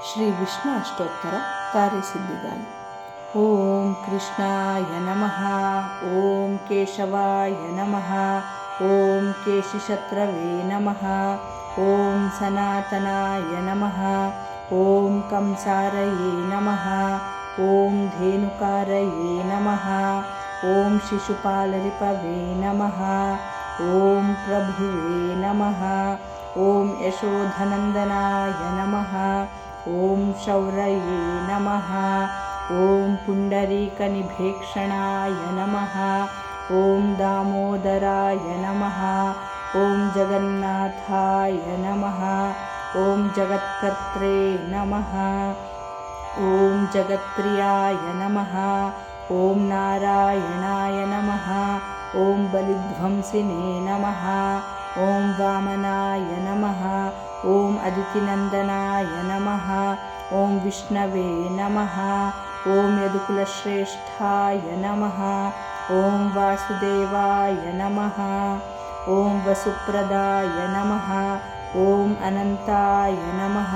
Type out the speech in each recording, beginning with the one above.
శ్రీ విష్ణు అష్టోత్తర కార్యసిద్ధిగాలి. ఓం కృష్ణాయ నమః. ఓం కేశవాయ నమః. ఓం కేశిశత్రవే నమః. ఓం సనాతనాయ నమః. ఓం కంసారయే నమః. ఓం ధేనుకారయే నమః. ఓం శిశుపాలరిపవే నమః. ఓం ప్రభువే నమః. ఓం యశోధనందనాయ నమః. ఓం శౌరయే నమః. ఓం పుండరీకనిభేక్షణాయ నమః. ఓం దామోదరాయ నమః. ఓం జగన్నాథాయ నమః. ఓం జగత్కర్త్రే నమః. ఓం జగత్ప్రియాయ నమః. ఓం నారాయణాయ నమః. ఓం బలిధ్వంసినే నమః. ఓం వామనాయ నమః. ఓం అదితినందనాయ నమః. ఓం విష్ణవే నమః. ఓం యదుకులశ్రేష్ఠాయ నమః. ఓం వాసుదేవాయ నమః. ఓం వసుప్రదాయ నమః. ఓం అనంతాయ నమః.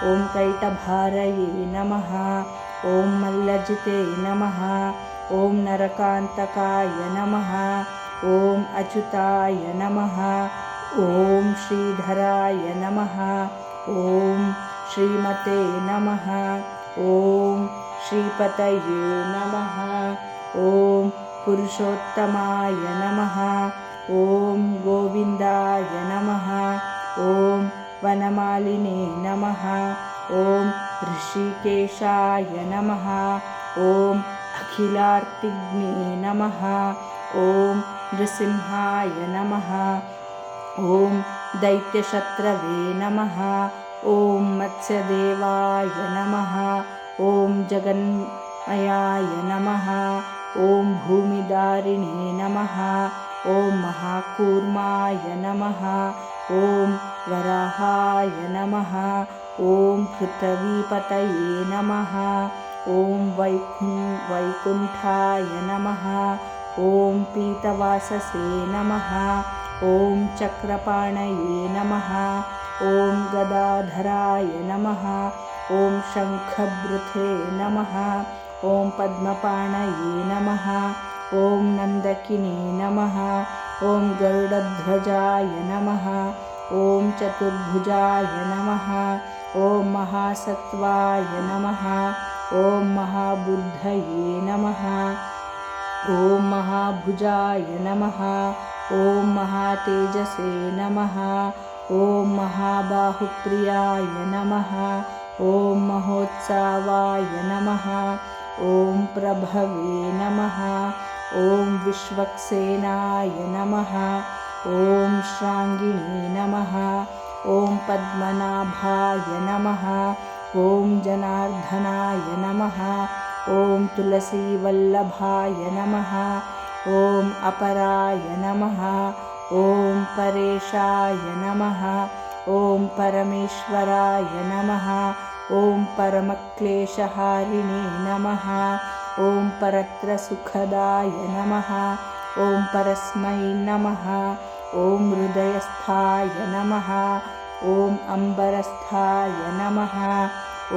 ఓం కైటభారయే నమః. ఓం మల్లజితే నమః. ఓం నరకాంతకాయ నమః. ఓం అచ్యుతాయ నమః. ఓం శ్రీధరాయ నమః. ఓం శ్రీమతే నమః. ఓం శ్రీపతయే నమః. ఓం పురుషోత్తమాయ నమః. ఓం గోవిందాయ నమః. ఓం వనమాలినే నమః. ఓం ఋషికేశాయ నమః. ఓం అఖిలార్తిజ్ఞే నమః. ఓం నృసింహాయ నమః. ఓం దైత్యశత్రవే నమః. ఓం మత్స్యదేవాయ నమః. ఓం జగన్మయాయ నమః. ఓం భూమిదారిణే నమః. ఓం మహాకూర్మాయ నమః. ఓం వరాహాయ నమః. ఓం పృథ్వీపతయే నమః. ఓం వైకుంఠాయ నమః. ఓం పీతవాససే నమః. ఓం చక్రపాణయే నమః. ఓం గదాధరాయ నమః. ఓం శంఖభృతే నమః. ఓం పద్మపాణయే నమః. ఓం నందకినే నమః. ఓం గరుడధ్వజాయ నమః. ఓం చతుర్భుజాయ నమః. ఓం మహాసత్వాయ నమః. ఓం మహాబుద్ధయే నమః. ఓం మహాభుజాయ నమః. ఓం మహాతేజసే నమః. ఓం మహాబాహుప్రియాయ నమః. ఓం మహోత్సవాయ నమః. ఓం ప్రభవే నమః. ఓం విశ్వక్సేనాయ నమః. ఓం శ్రాంగిణే నమః. ఓం పద్మనాభాయ నమః. ఓం జనార్దనాయ నమః. ఓం తులసీవల్లభాయ నమః. ఓం అపరాయ నమః. ఓం పరేశాయ నమః. ఓం పరమేశ్వరాయ నమః. ఓం పరమక్లేశహారిణే నమః. ఓం పరత్రసుఖదాయ నమః. ఓం పరస్మై నమః. ఓం హృదయస్థాయ నమః. ఓం అంబరస్థాయ నమః.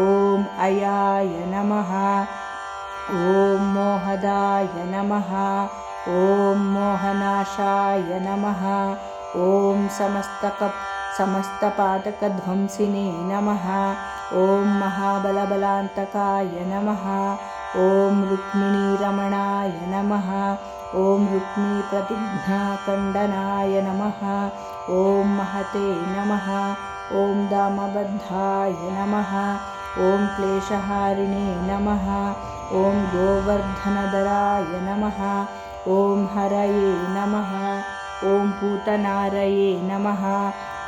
ఓం అయాయ నమః. ఓం మోహదాయ నమః. ఓం మోహనాశాయ నమః. ఓం సమస్తపాతకధ్వంసినే నమః. ఓం మహాబలబలాంతకాయ నమః. ఓం రుక్మిణీరమణాయ నమః. ఓం రుక్మిణీప్రతిఘ్నఖండనాయ నమః. ఓం మహతే నమః. ఓం దామబద్ధాయ నమః. ఓం క్లేశహారిణే నమః. ఓం గోవర్ధనధరాయ నమః. ఓం హరయే నమః. ఓం పూతనారయే నమః.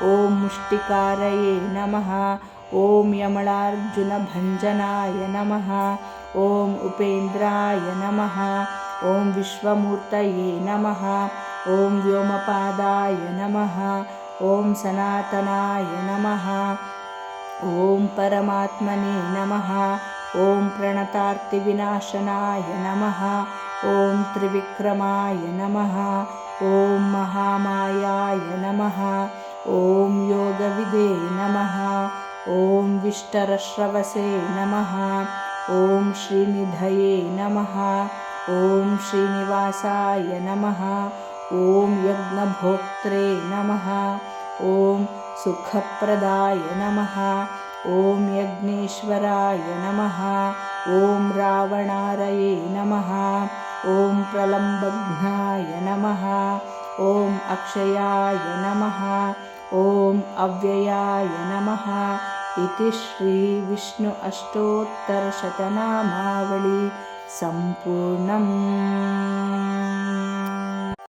ఓం ముష్టికారయే నమః. ఓం యమళార్జునభంజనాయ నమః. ఓం ఉపేంద్రాయ నమః. ఓం విశ్వమూర్తయే నమః. ఓం వ్యోమపాదాయ నమః. ఓం సనాతనాయ నమః. ఓం పరమాత్మనే నమః. ఓం ప్రణతార్తివినాశనాయ నమః. ఓం త్రివిక్రమాయ నమః. ఓం మహామాయాయ నమః. ఓం యోగవిదే నమః. ఓం विष्टरश्रवसे नमः। ॐ श्रीनिधये नमः। ॐ श्रीनिवासाय नमः। ॐ यज्ञभोक्त्रे नमः। ॐ सुखप्रदाय नमः। ॐ यज्ञेश्वराय नमः। ॐ रावणारये नमः। ॐ प्रलम्बघ्नाय नमः। ॐ अक्षयाय नमः। ॐ अव्ययाय नमः। इति श्रीविष्णु अष्टोत्तरशतनामावली सम्पूर्णम्।